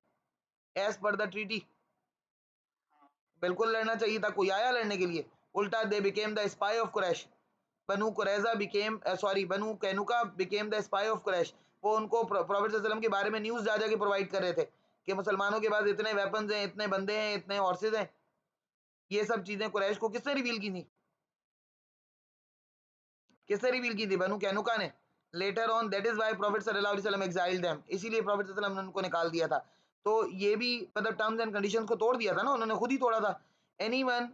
एज पर द ट्रीटी? बिल्कुल लड़ना चाहिए था। कोई आया लड़ने के लिए? उल्टा they became the spy of Quraysh. Banu Qurayza became sorry Banu Qaynuqa became the spy of Quraysh. वो उनको प्रॉफिट सल्लल्लाहु अलैहि वसल्लम के बारे में न्यूज़ जा जाके प्रोवाइड कर रहे थे कि मुसलमानों के पास इतने वेपन्स हैं, इतने बंदे हैं, इतने हॉर्सेज हैं। ये सब चीजें कुरैश को किसने रिवील की थी? किसने रिवील की थी? बनु कैनुका ने। Later on that is why profit सल्लल्लाहु अलैहि वसल्लम एक्साइल्ड देम, इसीलिए प्रॉफिट सल्लल्लाहु अलैहि वसल्लम ने उनको निकाल दिया था। तो ये भी मतलब टर्म्स एंड कंडीशंस को तोड़ दिया था ना, उन्होंने खुद ही तोड़ा था। एनीवन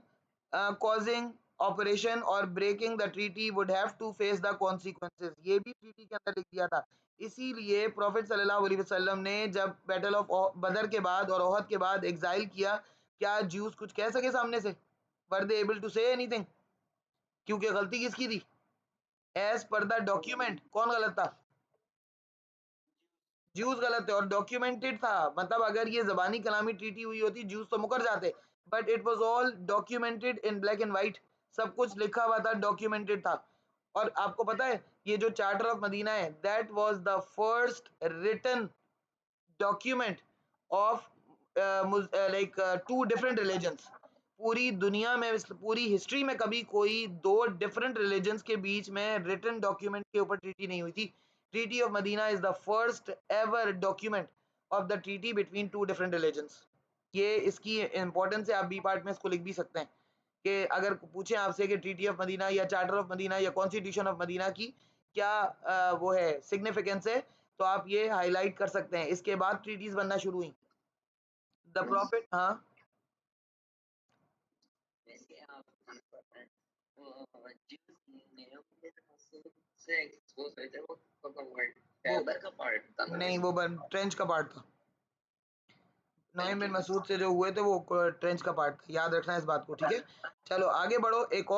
कॉजिंग ऑपरेशन और breaking the treaty would have to face the consequences, ये भी ट्रीटी के अंदर लिख दिया था। इसीलिए प्रॉफिट सल्लल्लाहु अलैहि वसल्लम ने जब बैटल ऑफ बदर के बाद और ओहद के बाद एग्जाइल किया, क्या ज्यूज कुछ कह सके सामने से? Were they able to say anything? क्योंकि गलती किसकी थी? एज पर द डॉक्यूमेंट कौन गलत था? ज्यूज गलत थे और डॉक्यूमेंटेड था, मतलब अगर ये जबानी कलामी ट्रीटी हुई होती ज्यूज तो मुकर जाते, but it was all documented in black and white, सब कुछ लिखा हुआ था, डॉक्यूमेंटेड था। और आपको पता है ये जो चार्टर ऑफ मदीना है, that was the first written document of like two different religions. पूरी दुनिया में, पूरी हिस्ट्री में कभी कोई दो डिफरेंट रिलीजन्स के बीच में रिटन डॉक्यूमेंट के ऊपर ट्रीटी नहीं हुई थी। Treaty of Medina is the first ever document of the treaty between two different religions. ये इसकी इंपॉर्टेंस है, आप बी पार्ट में इसको लिख भी सकते हैं कि अगर पूछें आपसे कि ट्रीटी ऑफ मदीना या चार्टर ऑफ मदीना या कॉन्स्टिट्यूशन ऑफ मदीना की क्या वो है सिग्निफिकेंस है, तो आप ये हाईलाइट कर सकते हैं। इसके बाद ट्रीटीज बनना शुरू हुई। द प्रॉफिट, हाँ
वैसे आप वो ज्यूस से एक्सपोज हुए थे, वो खैबर का पार्ट था ना?
नहीं, वो ट्रेंच का पार्ट था। नईम बिन मसूद से जो हुए थे वो ट्रेंच का पार्ट था, याद रखना इस बात को, ठीक है। चलो आगे बढ़ो। एक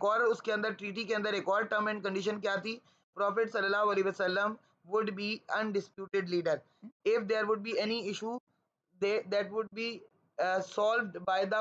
और उसके अंदर, ट्रीटी के अंदर एक और टर्म एंड कंडीशन क्या थी? प्रॉफिट सल्लल्लाहु अलैहि वसल्लम would be undisputed leader if there would be any issue, that would be solved by the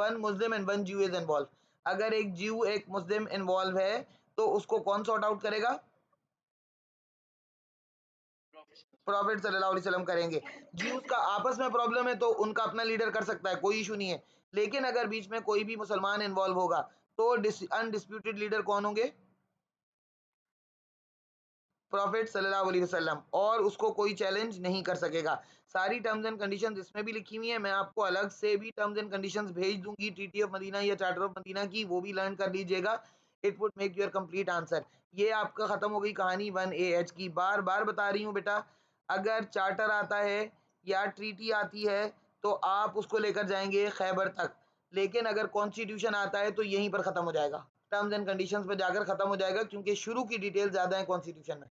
one Muslim and one Jew is involved। अगर एक ज्यू एक मुस्लिम इन्वॉल्व है तो उसको कौन सॉर्ट आउट करेगा? प्रॉफिट सल्लल्लाहु अलैहि वसल्लम करेंगे। ज्यूज का आपस में प्रॉब्लम है तो उनका अपना लीडर कर सकता है, कोई इशू नहीं है। लेकिन अगर बीच में कोई भी मुसलमान इन्वॉल्व होगा तो अनडिस्प्यूटेड लीडर कौन होंगे? प्रॉफिट सल्लल्लाहु अलैहि वसल्लम, और उसको कोई चैलेंज नहीं कर सकेगा। सारी टर्म्स एंड कंडीशंस इसमें भी लिखी हुई है, मैं आपको अलग से भी टर्म्स एंड कंडीशंस भेज दूंगी ट्रीटी ऑफ मदीना या चार्टर ऑफ मदीना की, वो भी लर्न कर लीजिएगा। It would make your complete answer. ये आपका खत्म हो गई कहानी 1AH की। बार बार बता रही हूँ बेटा, अगर चार्टर आता है या ट्रीटी आती है तो आप उसको लेकर जाएंगे खैबर तक, लेकिन अगर कॉन्स्टिट्यूशन आता है तो यहीं पर खत्म हो जाएगा, टर्म्स एंड कंडीशंस पर जाकर खत्म हो जाएगा, क्योंकि शुरू की डिटेल ज्यादा है कॉन्स्टिट्यूशन में।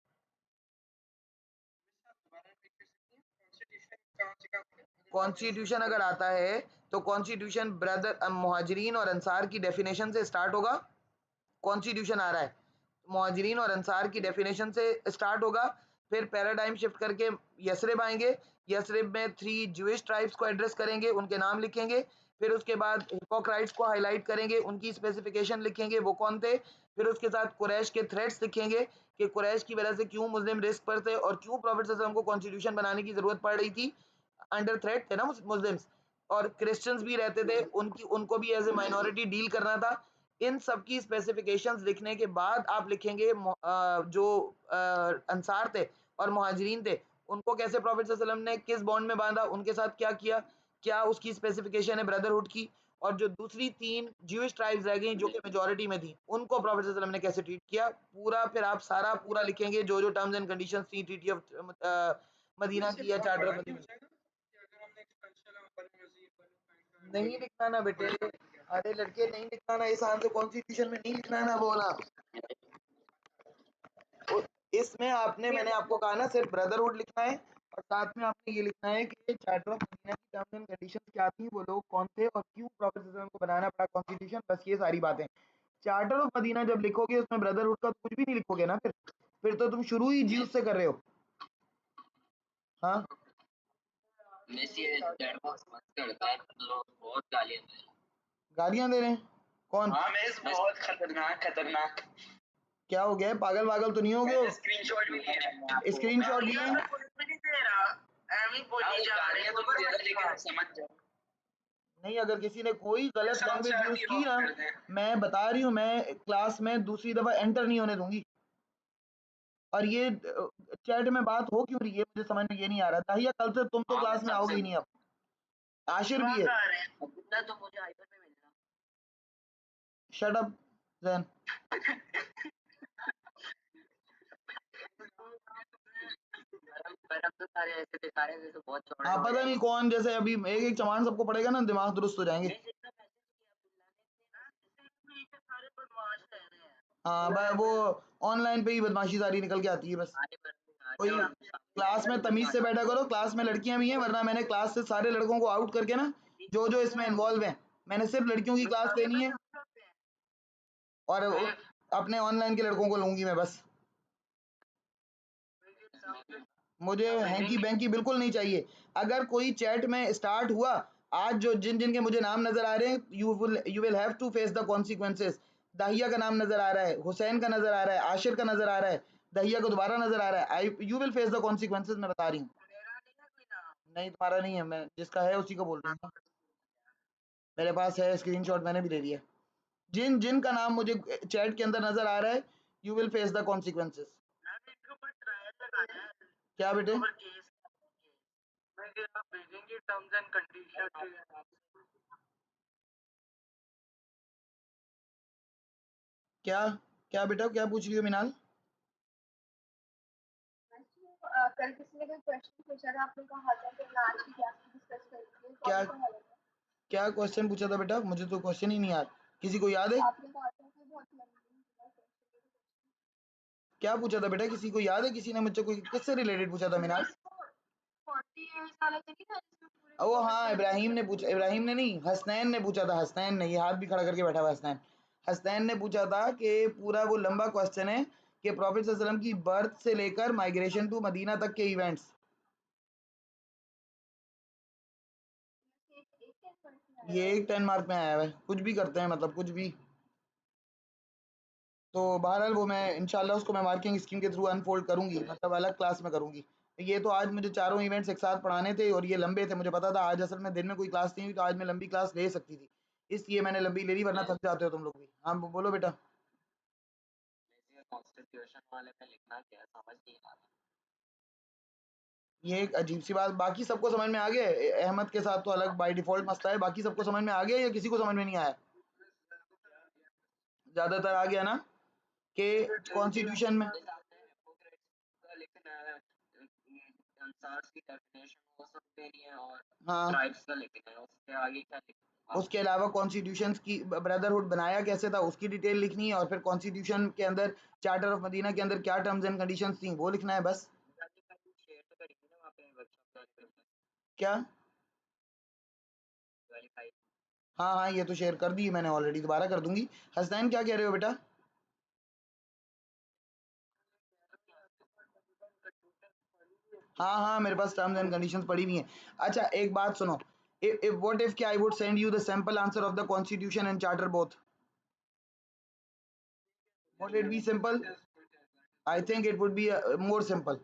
कॉन्स्टिट्यूशन अगर आता है तो कॉन्स्टिट्यूशन ब्रदर मुहाजिरीन और अंसार की डेफिनेशन से स्टार्ट होगा। कॉन्स्टिट्यूशन आ रहा है, मुहाजिरीन और अंसार की डेफिनेशन से स्टार्ट होगा, फिर पैराडाइम शिफ्ट करके यसरिब आएंगे। यसरिब में 3 ज्यूइश ट्राइब्स को एड्रेस करेंगे, उनके नाम लिखेंगे। फिर उसके बाद हिपोक्राइट्स को हाईलाइट करेंगे, उनकी स्पेसिफिकेशन लिखेंगे वो कौन थे। फिर उसके साथ कुरैश के थ्रेट्स लिखेंगे कि कुरैश की वजह से क्यों मुस्लिम रिस्क पर थे और क्यों प्रॉफिट सल्लल्लाहु अलैहि वसल्लम को कॉन्स्टिट्यूशन बनाने की जरूरत पड़ रही थी। अंडर थ्रेट थे ना मुस्लिम्स, और क्रिश्चियंस भी रहते थे, उनको भी एज ए माइनॉरिटी डील करना था। इन सब की स्पेसिफिकेशंस लिखने के बाद आप लिखेंगे जो अंसार थे और मुहाजिरीन थे उनको कैसे प्रॉफिट सल्लल्लाहु अलैहि वसल्लम ने किस बॉन्ड में बांधा, उनके साथ क्या किया, क्या उसकी स्पेसिफिकेशन है ब्रदरहुड की। और जो दूसरी 3 ज्यूइश ट्राइब्स रह गई जो कि मेजॉरिटी में थी, उनको प्रॉफिट सल्लल्लाहु अलैहि वसल्लम ने कैसे ट्रीट किया, पूरा फिर आप सारा पूरा लिखेंगे, जो जो टर्म्स एंड कंडीशंस थी ट्रीटी ऑफ मदीना की या चार्टर ऑफ मदीना। नहीं लिखना ना बेटे, अरे लड़के नहीं लिखना ना, इस हाल से कॉन्स्टिट्यूशन में नहीं लिखना ना बोला। इसमें आपने, मैंने आपको कहा ना सिर्फ ब्रदरहुड लिखना है और साथ में आपने ये लिखना है कि चार्टर ऑफ मदीना की टर्म्स एंड कंडीशंस क्या थी, वो लोग कौन थे और क्यों प्रॉफिट सल्लल्लाहु अलैहि वसल्लम को बनाना पड़ा कॉन्स्टिट्यूशन, बस ये सारी बातें। चार्टर ऑफ मदीना जब लिखोगे उसमें ब्रदरहुड का तो कुछ भी नहीं लिखोगे ना, फिर तो तुम शुरू ही ज्यूस से कर रहे हो। हाँ
मेसी डेड बॉक्स मत करता है, लोग बहुत गालियां दे रहे हैं।
गालियां दे रहे हैं कौन?
हाँ मेस बहुत खतरनाक खतरनाक।
क्या हो गया, पागल वागल तो नहीं हो गए?
स्क्रीनशॉट भी है,
स्क्रीनशॉट लिए हैं?
नहीं दे रहा, एमी बोली जा रही है, तो दे रहा, लेकिन समझ जाओ।
नहीं, अगर किसी ने कोई गलत लैंग्वेज यूज की ना, मैं बता रही हूँ, मैं क्लास में दूसरी दफा एंटर नहीं होने दूंगी। और ये चैट में बात हो क्यों रही है मुझे समझ में ये नहीं आ रहा। दाहिया कल से तुम तो क्लास में आओगे ही नहीं, अब आशिर भी है।
इतना तो मुझे आईपैड पे मिलना।
Shut up Jain.
तो सारे ऐसे दिखा रहे हैं जैसे बहुत चौड़े
हाँ पता नहीं कौन, जैसे अभी एक एक चमान सबको पड़ेगा ना, दिमाग दुरुस्त हो जाएंगे। हाँ भाई, वो ऑनलाइन पे ही बदमाशी सारी निकल के आती है बस। कोई क्लास में तमीज से बैठा करो, क्लास में लड़कियां भी हैं, वरना मैंने क्लास से सारे लड़कों को आउट करके ना, जो जो इसमें इन्वॉल्व हैं, मैंने सिर्फ लड़कियों की क्लास लेनी है और अपने ऑनलाइन के लड़कों को लूंगी मैं बस। मुझे हैंकी बैंकी बिल्कुल नहीं चाहिए। अगर कोई चैट में स्टार्ट हुआ, आज जो जिनके मुझे नाम नजर आ रहे हैं, you will have to face the consequences. दाहिया का नाम नजर आ रहा है, हुसैन का नजर आ रहा है, आशिर का नजर आ रहा है, दहिया को दोबारा नजर आ रहा है। I you will face the consequences, मैं बता रही हूँ। नहीं, तुम्हारा नहीं है, मैं जिसका है उसी को बोल रही हूँ। मेरे पास है स्क्रीनशॉट, मैंने भी ले लिया। जिन जिन का नाम मुझे चैट के अंदर नजर आ रहा है, you will face the consequences. क्या बेटे?
Terms and condition.
क्या क्या बेटा, क्या पूछ रही हो मिनाल?
कल किसी ने कोई क्वेश्चन पूछा था, आपने कहा था कि मैं आज की क्लास में डिस्कस करेंगे।
क्या क्या क्वेश्चन पूछा था बेटा? मुझे तो क्वेश्चन ही नहीं याद, किसी को याद है?
आपने कहा था कि बहुत
क्या पूछा था बेटा, किसी को याद है? किसी ने मुझसे कोई किससे रिलेटेड पूछा था मिनाल?
40 इयर्स वाला तो नहीं था जिसमें पूरे
वो हाँ, इब्राहिम ने पूछा, इब्राहिम ने नहीं, हसनैन ने पूछा था। हसनैन ने, ये हाथ भी खड़ा करके बैठा हुआ हसनैन। हसनैन ने पूछा था कि पूरा वो लंबा क्वेश्चन है कि प्रॉफिट सल्लल्लाहु अलैहि वसल्लम की बर्थ से लेकर माइग्रेशन टू मदीना तक के इवेंट्स। ये एक 10 मार्क में आया हुआ है, कुछ भी करते हैं, मतलब कुछ भी। तो बहरहाल वो मैं इंशाल्लाह उसको मैं मार्किंग स्कीम के थ्रू अनफोल्ड करूंगी, मतलब अलग क्लास में करूंगी। ये तो आज मुझे चारों इवेंट्स एक साथ पढ़ाने थे और ये लंबे थे, मुझे पता था आज असल में दिन में कोई क्लास नहीं हुई, तो आज मैं लंबी क्लास ले सकती थी, इसलिए मैंने लंबी ले ली, वरना थक जाते हो तुम लोग भी। हाँ बोलो बेटा।
कॉन्स्टिट्यूशन वाले में लिखना क्या है, समझ नहीं आ रहा।
ये एक अजीब सी बात, बाकी सबको समझ में आ गया? अहमद के साथ तो अलग बाय डिफॉल्ट मसला है, बाकी सबको समझ में आ गया या किसी को समझ में नहीं आया? ज्यादातर आ गया ना कि कॉन्स्टिट्यूशन में।
जैसे आपने हिपोक्रेट्स का लिखना है, अंसार की डेफिनेशन वो सब देनी है, और
हाँ,
ट्राइब्स का लिखना है, उसके आगे क्या लिखना है?
उसके अलावा कॉन्स्टिट्यूशन की ब्रदरहुड बनाया कैसे था उसकी डिटेल लिखनी है, और फिर कॉन्स्टिट्यूशन के अंदर चार्टर ऑफ मदीना के अंदर क्या टर्म्स एंड कंडीशंस थी वो लिखना है बस।
शेयर तो करेंगे ना वहाँ पे वर्कशॉप
क्या?
वाली फाइल।
हाँ हाँ, ये तो शेयर कर दी मैंने ऑलरेडी, दोबारा कर दूंगी। हसनैन क्या कह रहे हो बेटा? हाँ हाँ, मेरे पास टर्म्स एंड कंडीशंस पड़ी हुई हैं। अच्छा एक बात सुनो, if what if I would send you the sample answer of the constitution and charter both, would it be simple? I think it would be more simple.